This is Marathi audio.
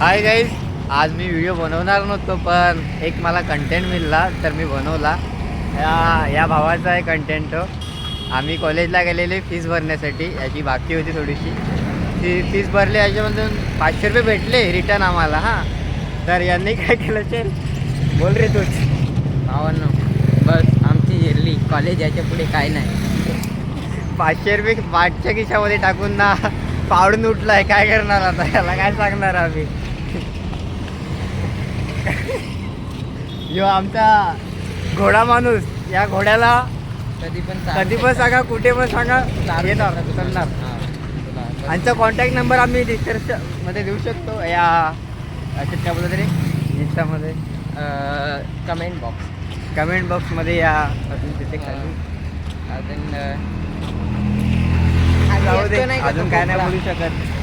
हाय गाईज, आज मी व्हिडिओ बनवणार नव्हतो पण एक मला कंटेंट मिळाला तर मी बनवला. या भावाचा आहे कंटेंट. आम्ही कॉलेजला गेलेले फीस भरण्यासाठी, याची बाकी होती थोडीशी. ती फीस भरली, याच्यामधून 500 रुपये भेटले रिटर्न आम्हाला. हां, तर यांनी काय केलं चल बोल रे तूच. भावांनो, बस आमची जिरली कॉलेज, याच्या पुढे काय नाही. 500 रुपये मागच्या खिशामध्ये टाकून ना पावडून उठलाय. काय करणार आता, याला काय सांगणार आम्ही. जो आमचा घोडा माणूस, या घोड्याला कधी पण सांगा, कुठे पण सांगा, येणार चालणार. आमचा कॉन्टॅक्ट नंबर आम्ही डिस्क्रिप्शनमध्ये देऊ शकतो, या अशात काय बोलत तरी इंस्टामध्ये कमेंट बॉक्समध्ये या. अजून तिथे खाली अजून जाऊ दे, अजून काय नाही बोलू शकत.